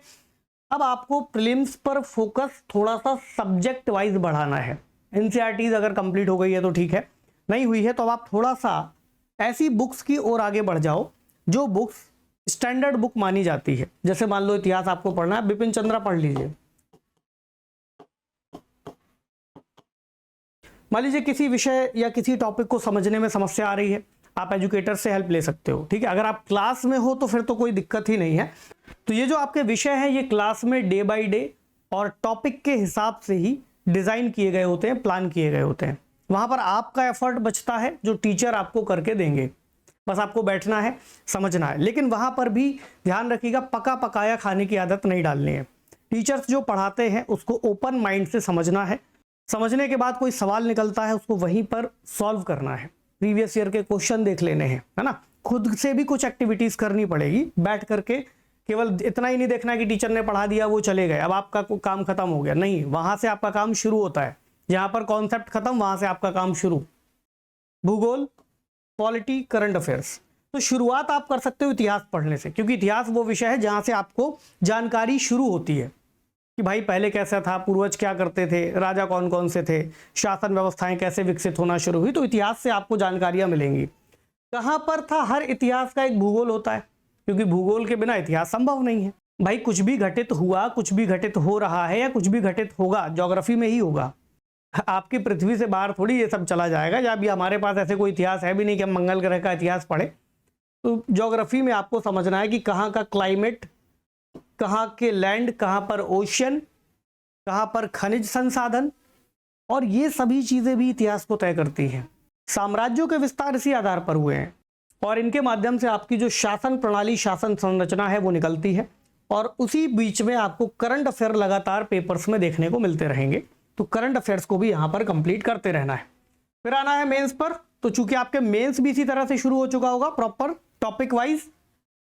अब आपको प्रीलिम्स पर फोकस थोड़ा सा सब्जेक्ट वाइज बढ़ाना है। एनसीईआरटीज अगर कंप्लीट हो गई है तो ठीक है, नहीं हुई है तो अब आप थोड़ा सा ऐसी बुक्स की ओर आगे बढ़ जाओ जो बुक्स स्टैंडर्ड बुक मानी जाती है। जैसे मान लो इतिहास आपको पढ़ना है, बिपिन चंद्रा पढ़ लीजिए। मान लीजिए किसी विषय या किसी टॉपिक को समझने में समस्या आ रही है, आप एजुकेटर से हेल्प ले सकते हो। ठीक है, अगर आप क्लास में हो तो फिर तो कोई दिक्कत ही नहीं है। तो ये जो आपके विषय हैं ये क्लास में डे बाय डे और टॉपिक के हिसाब से ही डिज़ाइन किए गए होते हैं, प्लान किए गए होते हैं। वहाँ पर आपका एफर्ट बचता है जो टीचर आपको करके देंगे, बस आपको बैठना है, समझना है। लेकिन वहाँ पर भी ध्यान रखिएगा, पका पकाया खाने की आदत नहीं डालनी है। टीचर्स जो पढ़ाते हैं उसको ओपन माइंड से समझना है, समझने के बाद कोई सवाल निकलता है उसको वहीं पर सॉल्व करना है, प्रीवियस ईयर के क्वेश्चन देख लेने हैं, है ना। खुद से भी कुछ एक्टिविटीज़ करनी पड़ेगी, बैठ करके केवल इतना ही नहीं देखना कि टीचर ने पढ़ा दिया वो चले गए अब आपका काम खत्म हो गया, नहीं, वहाँ से आपका काम शुरू होता है। जहाँ पर कॉन्सेप्ट खत्म वहाँ से आपका काम शुरू। भूगोल, पॉलिटी, करंट अफेयर्स। तो शुरुआत आप कर सकते हो इतिहास पढ़ने से, क्योंकि इतिहास वो विषय है जहाँ से आपको जानकारी शुरू होती है कि भाई पहले कैसा था, पूर्वज क्या करते थे, राजा कौन कौन से थे, शासन व्यवस्थाएं कैसे विकसित होना शुरू हुई। तो इतिहास से आपको जानकारियां मिलेंगी। कहाँ पर था, हर इतिहास का एक भूगोल होता है, क्योंकि भूगोल के बिना इतिहास संभव नहीं है। भाई कुछ भी घटित हुआ, कुछ भी घटित हो रहा है या कुछ भी घटित होगा, ज्योग्राफी में ही होगा। आपकी पृथ्वी से बाहर थोड़ी ये सब चला जाएगा। या अभी हमारे पास ऐसे कोई इतिहास है भी नहीं कि हम मंगल ग्रह का इतिहास पढ़े। तो ज्योग्राफी में आपको समझना है कि कहाँ का क्लाइमेट, कहाँ के लैंड, कहाँ पर ओशियन, कहाँ पर खनिज संसाधन, और ये सभी चीजें भी इतिहास को तय करती हैं। साम्राज्यों के विस्तार इसी आधार पर हुए हैं और इनके माध्यम से आपकी जो शासन प्रणाली, शासन संरचना है वो निकलती है। और उसी बीच में आपको करंट अफेयर लगातार पेपर्स में देखने को मिलते रहेंगे। तो करंट अफेयर्स को भी यहाँ पर कंप्लीट करते रहना है। फिर आना है मेंस पर। तो चूंकि आपके मेंस भी इसी तरह से शुरू हो चुका होगा प्रॉपर टॉपिक वाइज,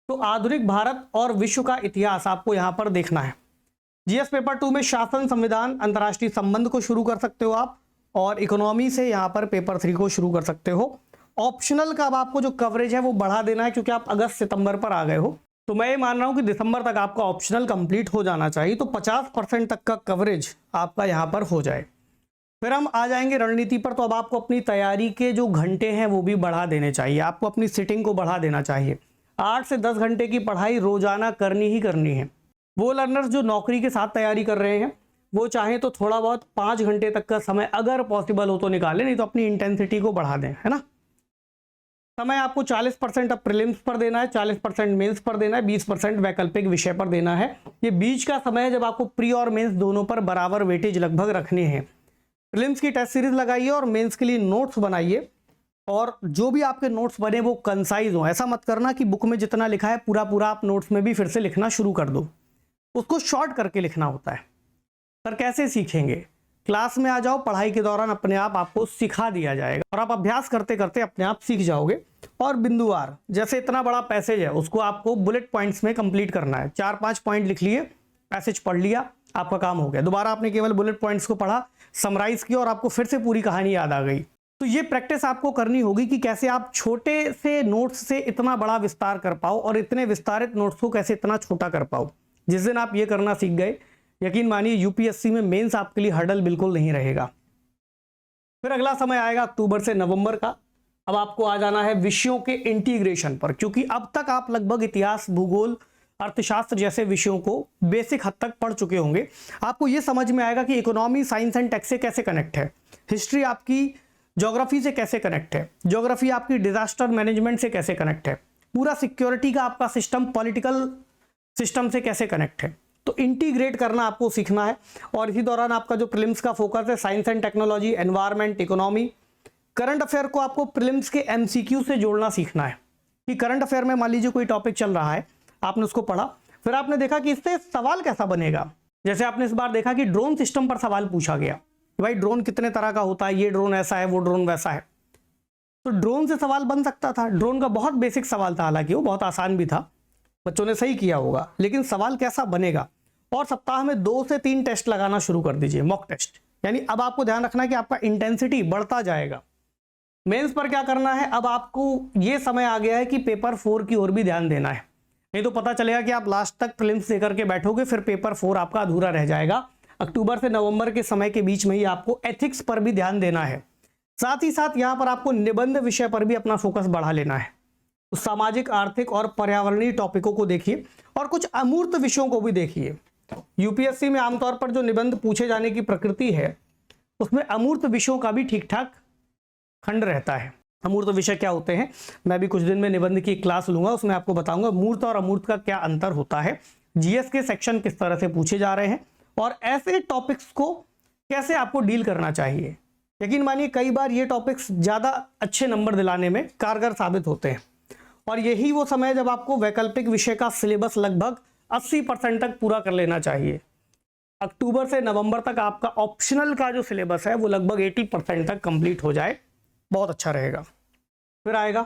तो आधुनिक भारत और विश्व का इतिहास आपको यहाँ पर देखना है। जीएस पेपर 2 में शासन, संविधान, अंतर्राष्ट्रीय संबंध को शुरू कर सकते हो आप, और इकोनॉमी से यहाँ पर पेपर 3 को शुरू कर सकते हो। ऑप्शनल का अब आपको जो कवरेज है वो बढ़ा देना है, क्योंकि आप अगस्त सितंबर पर आ गए हो। तो मैं ये मान रहा हूँ कि दिसंबर तक आपका ऑप्शनल कंप्लीट हो जाना चाहिए। तो 50% तक का कवरेज आपका यहाँ पर हो जाए। फिर हम आ जाएंगे रणनीति पर। तो अब आपको अपनी तैयारी के जो घंटे हैं वो भी बढ़ा देने चाहिए, आपको अपनी सिटिंग को बढ़ा देना चाहिए। 8 से 10 घंटे की पढ़ाई रोजाना करनी ही करनी है। वो लर्नर्स जो नौकरी के साथ तैयारी कर रहे हैं वो चाहें तो थोड़ा बहुत 5 घंटे तक का समय अगर पॉसिबल हो तो निकालें, नहीं तो अपनी इंटेंसिटी को बढ़ा दें, है ना। समय आपको 40% अब प्रीलिम्स पर देना है, 40% मेंस पर देना है, 20% वैकल्पिक विषय पर देना है। ये बीच का समय है जब आपको प्री और मेंस दोनों पर बराबर वेटेज लगभग रखने हैं। प्रीलिम्स की टेस्ट सीरीज लगाइए और मेंस के लिए नोट्स बनाइए, और जो भी आपके नोट्स बने वो कंसाइज हो। ऐसा मत करना कि बुक में जितना लिखा है पूरा पूरा आप नोट्स में भी फिर से लिखना शुरू कर दो। उसको शॉर्ट करके लिखना होता है। सर कैसे सीखेंगे? क्लास में आ जाओ, पढ़ाई के दौरान अपने आप आपको सिखा दिया जाएगा और आप अभ्यास करते करते अपने आप सीख जाओगे। और बिंदुवार, जैसे इतना बड़ा पैसेज है उसको आपको बुलेट पॉइंट्स में कंप्लीट करना है। 4-5 पॉइंट लिख लिए, पैसेज पढ़ लिया, आपका काम हो गया। दोबारा आपने केवल बुलेट पॉइंट्स को पढ़ा, समराइज किया और आपको फिर से पूरी कहानी याद आ गई। तो ये प्रैक्टिस आपको करनी होगी कि कैसे आप छोटे से नोट्स से इतना बड़ा विस्तार कर पाओ और इतने विस्तारित नोट्स को कैसे इतना छोटा कर पाओ। जिस दिन आप ये करना सीख गए, यकीन मानिए यूपीएससी में मेंस आपके लिए हर्डल बिल्कुल नहीं रहेगा। फिर अगला समय आएगा अक्टूबर से नवंबर का। अब आपको आ जाना है विषयों के इंटीग्रेशन पर, क्योंकि अब तक आप लगभग इतिहास, भूगोल, अर्थशास्त्र जैसे विषयों को बेसिक हद तक पढ़ चुके होंगे। आपको यह समझ में आएगा कि इकोनॉमी, साइंस एंड टेक से कैसे कनेक्ट है, हिस्ट्री आपकी ज्योग्राफी से कैसे कनेक्ट है, ज्योग्राफी आपकी डिजास्टर मैनेजमेंट से कैसे कनेक्ट है, पूरा सिक्योरिटी का आपका सिस्टम पॉलिटिकल सिस्टम से कैसे कनेक्ट है। तो इंटीग्रेट करना आपको सीखना है। और इसी दौरान आपका जो प्रीलिम्स का फोकस है, science and technology, environment, economy, current affair को आपको प्रीलिम्स के एमसीक्यू से जोड़ना सीखना है। कि करंट अफेयर में मान लीजिए कोई टॉपिक चल रहा है, आपने उसको पढ़ा, फिर आपने देखा कि इससे सवाल कैसा बनेगा। जैसे आपने इस बार देखा कि ड्रोन सिस्टम पर सवाल पूछा गया, भाई ड्रोन कितने तरह का होता है, ये ड्रोन ऐसा है, वो ड्रोन वैसा है। तो ड्रोन से सवाल बन सकता था। ड्रोन का बहुत बेसिक सवाल था, हालांकि वो बहुत आसान भी था, बच्चों ने सही किया होगा, लेकिन सवाल कैसा बनेगा। और सप्ताह में 2 से 3 टेस्ट लगाना शुरू कर दीजिए, मॉक टेस्ट। यानी अब आपको ध्यान रखना है कि आपका इंटेंसिटी बढ़ता जाएगा। मेंस पर क्या करना है, अब आपको ये समय आ गया है कि पेपर 4 की ओर भी ध्यान देना है। नहीं तो पता चलेगा कि आप लास्ट तक प्रीलिम्स देकर के बैठोगे, फिर पेपर 4 आपका अधूरा रह जाएगा। अक्टूबर से नवंबर के समय के बीच में ही आपको एथिक्स पर भी ध्यान देना है। साथ ही साथ यहाँ पर आपको निबंध विषय पर भी अपना फोकस बढ़ा लेना है। तो सामाजिक, आर्थिक और पर्यावरणीय टॉपिकों को देखिए और कुछ अमूर्त विषयों को भी देखिए। यूपीएससी में आमतौर पर जो निबंध पूछे जाने की प्रकृति है, उसमें अमूर्त विषयों का भी ठीक ठाक खंड रहता है। अमूर्त विषय क्या होते हैं, मैं भी कुछ दिन में निबंध की क्लास लूंगा, उसमें आपको बताऊंगा मूर्त और अमूर्त का क्या अंतर होता है, जीएस के सेक्शन किस तरह से पूछे जा रहे हैं और ऐसे टॉपिक्स को कैसे आपको डील करना चाहिए। यकीन मानिए कई बार ये टॉपिक्स ज़्यादा अच्छे नंबर दिलाने में कारगर साबित होते हैं। और यही वो समय है जब आपको वैकल्पिक विषय का सिलेबस लगभग 80% तक पूरा कर लेना चाहिए। अक्टूबर से नवंबर तक आपका ऑप्शनल का जो सिलेबस है वो लगभग 80% तक कंप्लीट हो जाए, बहुत अच्छा रहेगा। फिर आएगा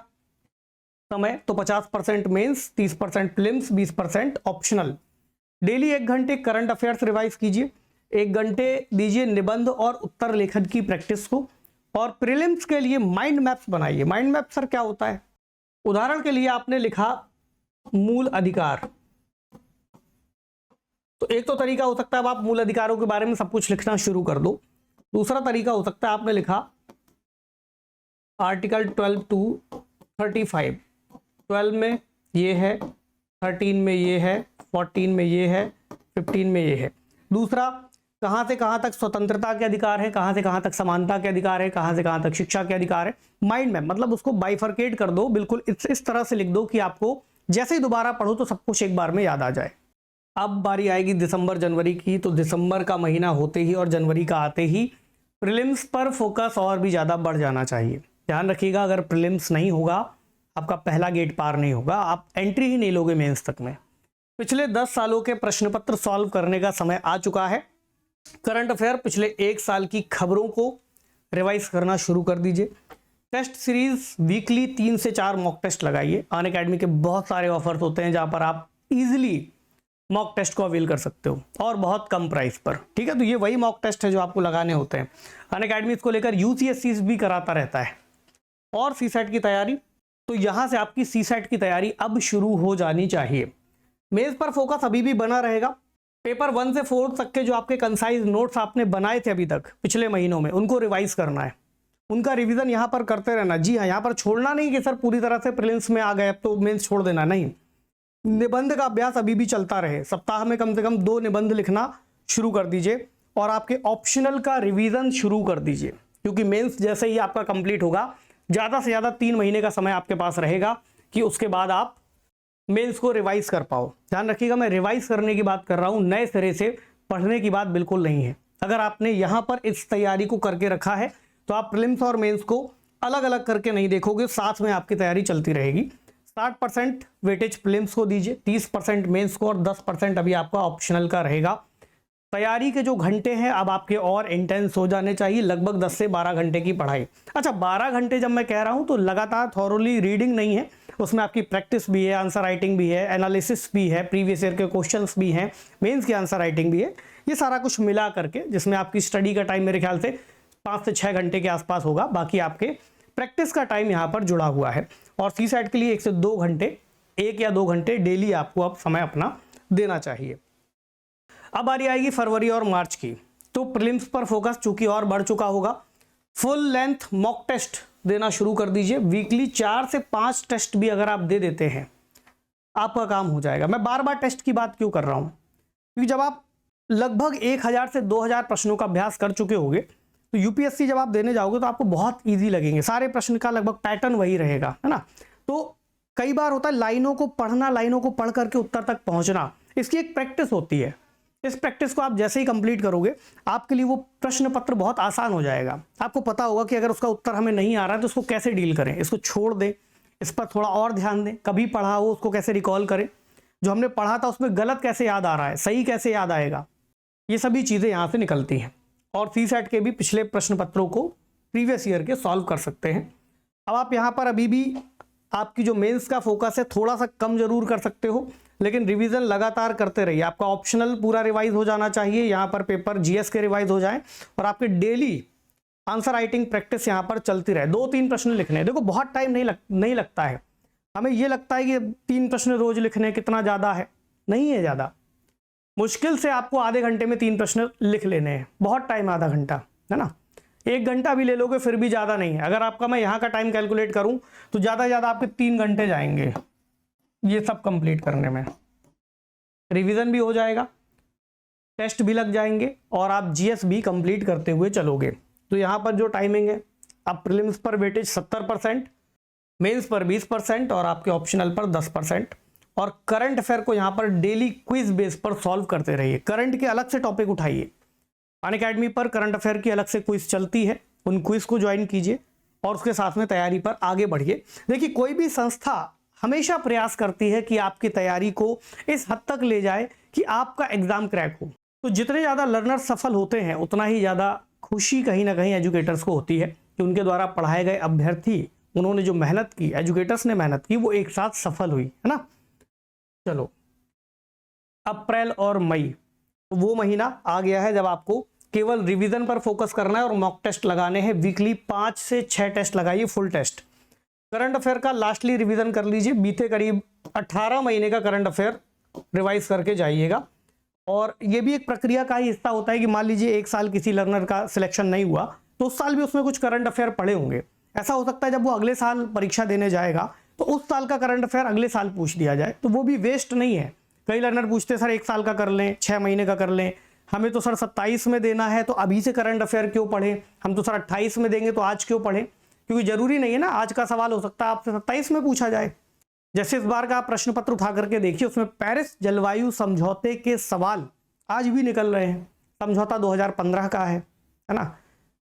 समय, तो 50% मेंस, 30% प्रीलिम्स, 20% ऑप्शनल। डेली 1 घंटे करंट अफेयर्स रिवाइज कीजिए, 1 घंटे दीजिए निबंध और उत्तर लेखन की प्रैक्टिस को। और प्रीलिम्स के लिए माइंड मैप्स बनाइए। माइंड मैप सर क्या होता है? उदाहरण के लिए आपने लिखा मूल अधिकार, तो एक तो तरीका हो सकता है अब आप मूल अधिकारों के बारे में सब कुछ लिखना शुरू कर दो। दूसरा तरीका हो सकता है आपने लिखा आर्टिकल 12 to 35, 12 में ये है, 13 में ये है, 14 में ये है, 15 में ये है। दूसरा, कहाँ से कहाँ तक स्वतंत्रता के अधिकार है, कहाँ से कहाँ तक समानता के अधिकार है, कहाँ से कहाँ तक शिक्षा के अधिकार है। माइंड मैप मतलब उसको बाइफरकेट कर दो, बिल्कुल इस तरह से लिख दो कि आपको जैसे ही दोबारा पढ़ो तो सब कुछ एक बार में याद आ जाए। अब बारी आएगी दिसंबर जनवरी की, तो दिसंबर का महीना होते ही और जनवरी का आते ही प्रीलिम्स पर फोकस और भी ज़्यादा बढ़ जाना चाहिए। ध्यान रखिएगा, अगर प्रीलिम्स नहीं होगा आपका पहला गेट पार नहीं होगा, आप एंट्री ही नहीं लोगे मेंस तक में। पिछले 10 सालों के प्रश्न पत्र सॉल्व करने का समय आ चुका है। करंट अफेयर पिछले 1 साल की खबरों को रिवाइज करना शुरू कर दीजिए। टेस्ट सीरीज वीकली 3 से 4 मॉक टेस्ट लगाइए। अनअकैडमी के बहुत सारे ऑफर्स होते हैं जहां पर आप इजीली मॉक टेस्ट को अवेल कर सकते हो और बहुत कम प्राइस पर। ठीक है, तो ये वही मॉक टेस्ट है जो आपको लगाने होते हैं। अनअकैडमी इसको लेकर यूसीएससी भी कराता रहता है। और सीसेट की तैयारी, तो यहां से आपकी सीसेट की तैयारी अब शुरू हो जानी चाहिए। मेंस पर फोकस अभी भी बना रहेगा। पेपर 1 से 4 तक के जो आपके कंसाइज नोट्स आपने बनाए थे अभी तक पिछले महीनों में, उनको रिवाइज करना है, उनका रिवीजन यहाँ पर करते रहना। जी हाँ, यहाँ पर छोड़ना नहीं कि सर पूरी तरह से प्रीलिम्स में आ गए अब तो मेंस छोड़ देना, नहीं। निबंध का अभ्यास अभी भी चलता रहे। सप्ताह में कम से कम 2 निबंध लिखना शुरू कर दीजिए और आपके ऑप्शनल का रिवीजन शुरू कर दीजिए, क्योंकि मेंस जैसे ही आपका कंप्लीट होगा ज़्यादा से ज़्यादा 3 महीने का समय आपके पास रहेगा कि उसके बाद आप मेंस को रिवाइज कर पाओ। ध्यान रखिएगा, मैं रिवाइज करने की बात कर रहा हूँ, नए सिरे से पढ़ने की बात बिल्कुल नहीं है। अगर आपने यहाँ पर इस तैयारी को करके रखा है तो आप प्रीलिम्स और मेंस को अलग अलग करके नहीं देखोगे, साथ में आपकी तैयारी चलती रहेगी। 60% वेटेज प्रीलिम्स को दीजिए, 30% मेंस को और 10% अभी आपका ऑप्शनल का रहेगा। तैयारी के जो घंटे हैं अब आपके और इंटेंस हो जाने चाहिए, लगभग 10 से 12 घंटे की पढ़ाई। अच्छा, 12 घंटे जब मैं कह रहा हूं तो लगातार थॉरोली रीडिंग नहीं है, उसमें आपकी प्रैक्टिस भी है, आंसर राइटिंग भी है, एनालिसिस भी है, प्रीवियस ईयर के क्वेश्चंस भी हैं, मेंस की आंसर राइटिंग भी है। ये सारा कुछ मिला करके जिसमें आपकी स्टडी का टाइम मेरे ख्याल से 5 से 6 घंटे के आसपास होगा। बाकी आपके प्रैक्टिस का टाइम यहाँ पर जुड़ा हुआ है। और सीसैट के लिए 1 से 2 घंटे, 1 या 2 घंटे डेली आपको अब समय अपना देना चाहिए। अब बारी आएगी फरवरी और मार्च की, तो प्रीलिम्स पर फोकस चूंकि और बढ़ चुका होगा। फुल लेंथ मॉक टेस्ट देना शुरू कर दीजिए। वीकली 4 से 5 टेस्ट भी अगर आप दे देते हैं आपका काम हो जाएगा। मैं बार बार टेस्ट की बात क्यों कर रहा हूं, क्योंकि जब आप लगभग 1000 से 2000 प्रश्नों का अभ्यास कर चुके होंगे तो यूपीएससी जब आप देने जाओगे तो आपको बहुत ईजी लगेंगे। सारे प्रश्न का लगभग पैटर्न वही रहेगा, है ना। तो कई बार होता है लाइनों को पढ़ना, लाइनों को पढ़ करके उत्तर तक पहुंचना, इसकी एक प्रैक्टिस होती है। इस प्रैक्टिस को आप जैसे ही कंप्लीट करोगे आपके लिए वो प्रश्न पत्र बहुत आसान हो जाएगा। आपको पता होगा कि अगर उसका उत्तर हमें नहीं आ रहा है तो उसको कैसे डील करें, इसको छोड़ दें, इस पर थोड़ा और ध्यान दें, कभी पढ़ा हो उसको कैसे रिकॉल करें, जो हमने पढ़ा था उसमें गलत कैसे याद आ रहा है, सही कैसे याद आएगा, ये सभी चीज़ें यहाँ से निकलती हैं। और सीसैट के भी पिछले प्रश्न पत्रों को प्रीवियस ईयर के सॉल्व कर सकते हैं। अब आप यहाँ पर अभी भी आपकी जो मेंस का फोकस है थोड़ा सा कम जरूर कर सकते हो, लेकिन रिवीजन लगातार करते रहिए। आपका ऑप्शनल पूरा रिवाइज हो जाना चाहिए, यहाँ पर पेपर जीएस के रिवाइज हो जाएं और आपके डेली आंसर राइटिंग प्रैक्टिस यहाँ पर चलती रहे। 2-3 प्रश्न लिखने हैं। देखो बहुत टाइम नहीं लगता है, हमें ये लगता है कि 3 प्रश्न रोज लिखने कितना ज़्यादा है, नहीं है ज़्यादा। मुश्किल से आपको आधे घंटे में 3 प्रश्न लिख लेने हैं। बहुत टाइम आधा घंटा, है ना, 1 घंटा भी ले लोगे फिर भी ज़्यादा नहीं है। अगर आपका मैं यहाँ का टाइम कैलकुलेट करूँ तो ज़्यादा से ज़्यादा आपके 3 घंटे जाएंगे ये सब कंप्लीट करने में। रिवीजन भी हो जाएगा, टेस्ट भी लग जाएंगे और आप जीएस भी कंप्लीट करते हुए चलोगे। तो यहाँ पर जो टाइमिंग है, अब प्रीलिम्स पर वेटेज 70%, मेंस पर 20% और आपके ऑप्शनल पर 10%। और करंट अफेयर को यहाँ पर डेली क्विज बेस पर सॉल्व करते रहिए। करंट के अलग से टॉपिक उठाइए, अनअकैडमी पर करंट अफेयर की अलग से क्विज चलती है, उन क्विज को ज्वाइन कीजिए और उसके साथ में तैयारी पर आगे बढ़िए। देखिए, कोई भी संस्था हमेशा प्रयास करती है कि आपकी तैयारी को इस हद तक ले जाए कि आपका एग्जाम क्रैक हो। तो जितने ज़्यादा लर्नर सफल होते हैं उतना ही ज़्यादा खुशी कहीं ना कहीं एजुकेटर्स को होती है कि उनके द्वारा पढ़ाए गए अभ्यर्थी, उन्होंने जो मेहनत की, एजुकेटर्स ने मेहनत की, वो एक साथ सफल हुई, है ना। चलो, अप्रैल और मई वो महीना आ गया है जब आपको केवल रिवीजन पर फोकस करना है और मॉक टेस्ट लगाने हैं। वीकली 5 से 6 टेस्ट लगाइए, फुल टेस्ट। करंट अफेयर का लास्टली रिवीजन कर लीजिए, बीते करीब 18 महीने का करंट अफेयर रिवाइज करके जाइएगा। और ये भी एक प्रक्रिया का ही हिस्सा होता है कि मान लीजिए 1 साल किसी लर्नर का सिलेक्शन नहीं हुआ तो उस साल भी उसमें कुछ करंट अफेयर पढ़े होंगे। ऐसा हो सकता है जब वो अगले साल परीक्षा देने जाएगा तो उस साल का करंट अफेयर अगले साल पूछ दिया जाए, तो वो भी वेस्ट नहीं है। कई लर्नर पूछते सर 1 साल का कर लें, 6 महीने का कर लें, हमें तो सर 27 में देना है तो अभी से करंट अफेयर क्यों पढ़ें, हम तो सर 28 में देंगे तो आज क्यों पढ़ें। क्योंकि जरूरी नहीं है ना, आज का सवाल हो सकता है आपसे 27 में पूछा जाए। जैसे इस बार का आप प्रश्न पत्र उठा करके देखिए, उसमें पेरिस जलवायु समझौते के सवाल आज भी निकल रहे हैं। समझौता 2015 का है ना।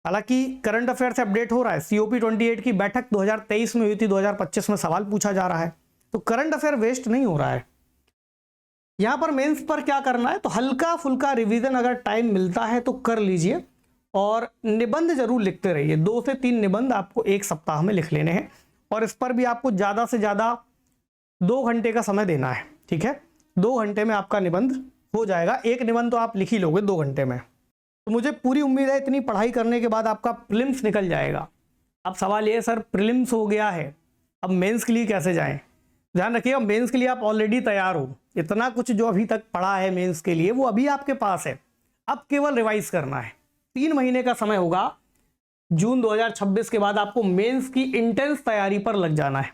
हालांकि करंट अफेयर से अपडेट हो रहा है, COP 28 की बैठक 2023 में हुई थी, 2025 में सवाल पूछा जा रहा है। तो करंट अफेयर वेस्ट नहीं हो रहा है। यहां पर मेंस पर क्या करना है, तो हल्का फुल्का रिवीजन अगर टाइम मिलता है तो कर लीजिए और निबंध जरूर लिखते रहिए। 2 से 3 निबंध आपको 1 सप्ताह में लिख लेने हैं और इस पर भी आपको ज़्यादा से ज़्यादा 2 घंटे का समय देना है, ठीक है। 2 घंटे में आपका निबंध हो जाएगा। एक निबंध तो आप लिख ही लोगे 2 घंटे में। तो मुझे पूरी उम्मीद है इतनी पढ़ाई करने के बाद आपका प्रीलिम्स निकल जाएगा। अब सवाल ये है सर प्रीलिम्स हो गया है, अब मेंस के लिए कैसे जाएं। ध्यान रखिएगा, मेंस के लिए आप ऑलरेडी तैयार हो। इतना कुछ जो अभी तक पढ़ा है मेंस के लिए वो अभी आपके पास है, अब केवल रिवाइज करना है। 3 महीने का समय होगा, जून 2026 के बाद आपको मेंस की इंटेंस तैयारी पर लग जाना है।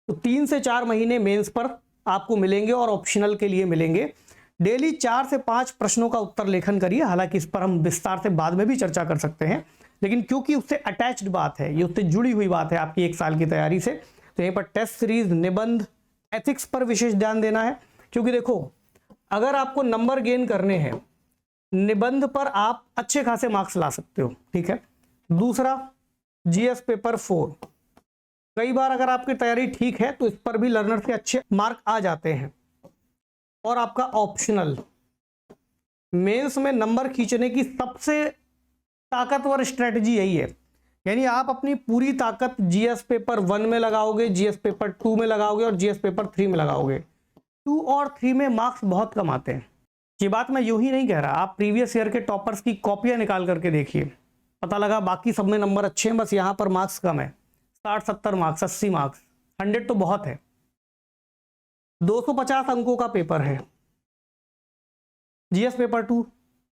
तो 3 से 4 महीने मेंस पर आपको मिलेंगे और ऑप्शनल के लिए मिलेंगे। डेली 4 से 5 प्रश्नों का उत्तर लेखन करिए। हालांकि इस पर हम विस्तार से बाद में भी चर्चा कर सकते हैं, लेकिन क्योंकि उससे अटैच्ड बात है, ये उससे जुड़ी हुई बात है आपकी 1 साल की तैयारी से, तो यहीं पर टेस्ट सीरीज, निबंध, एथिक्स पर विशेष ध्यान देना है। क्योंकि देखो, अगर आपको नंबर गेन करने हैं, निबंध पर आप अच्छे खासे मार्क्स ला सकते हो, ठीक है। दूसरा, जीएस पेपर 4 कई बार अगर आपकी तैयारी ठीक है तो इस पर भी लर्नर से अच्छे मार्क आ जाते हैं। और आपका ऑप्शनल, मेंस में नंबर खींचने की सबसे ताकतवर स्ट्रेटजी यही है। यानी आप अपनी पूरी ताकत जीएस पेपर 1 में लगाओगे, जीएस पेपर 2 में लगाओगे और जीएस पेपर 3 में लगाओगे। 2 और 3 में मार्क्स बहुत कम आते हैं। ये बात मैं यूं ही नहीं कह रहा, आप प्रीवियस ईयर के टॉपर्स की कॉपियां निकाल करके देखिए, पता लगा बाकी सब में नंबर अच्छे हैं, बस यहाँ पर मार्क्स कम है। 60-70 मार्क्स, 80 मार्क्स, 100 तो बहुत है। 250 अंकों का पेपर है। जीएस पेपर 2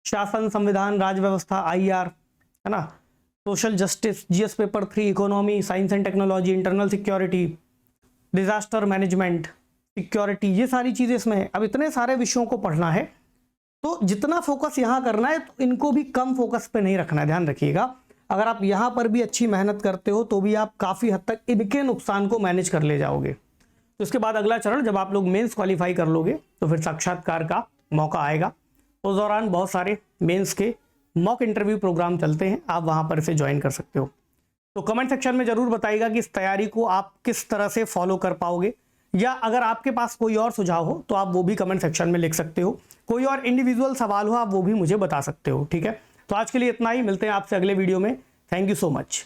शासन, संविधान, राज्य व्यवस्था, आईआर, है ना, social justice. GS paper 3 economy, science and technology, internal security, disaster management, security, ये सारी चीजें इसमें है। अब इतने सारे विषयों को पढ़ना है तो जितना फोकस यहाँ करना है तो इनको भी कम फोकस पे नहीं रखना है, ध्यान रखिएगा। अगर आप यहाँ पर भी अच्छी मेहनत करते हो तो भी आप काफी हद तक इनके नुकसान को मैनेज कर ले जाओगे। तो इसके बाद अगला चरण, जब आप लोग मेंस क्वालिफाई कर लोगे तो फिर साक्षात्कार का मौका आएगा। उस दौरान बहुत सारे मेंस के मॉक इंटरव्यू प्रोग्राम चलते हैं, आप वहां पर इसे ज्वाइन कर सकते हो। तो कमेंट सेक्शन में जरूर बताइएगा कि इस तैयारी को आप किस तरह से फॉलो कर पाओगे, या अगर आपके पास कोई और सुझाव हो तो आप वो भी कमेंट सेक्शन में लिख सकते हो। कोई और इंडिविजुअल सवाल हो आप वो भी मुझे बता सकते हो। ठीक है, तो आज के लिए इतना ही, मिलते हैं आपसे अगले वीडियो में। Thank you so much.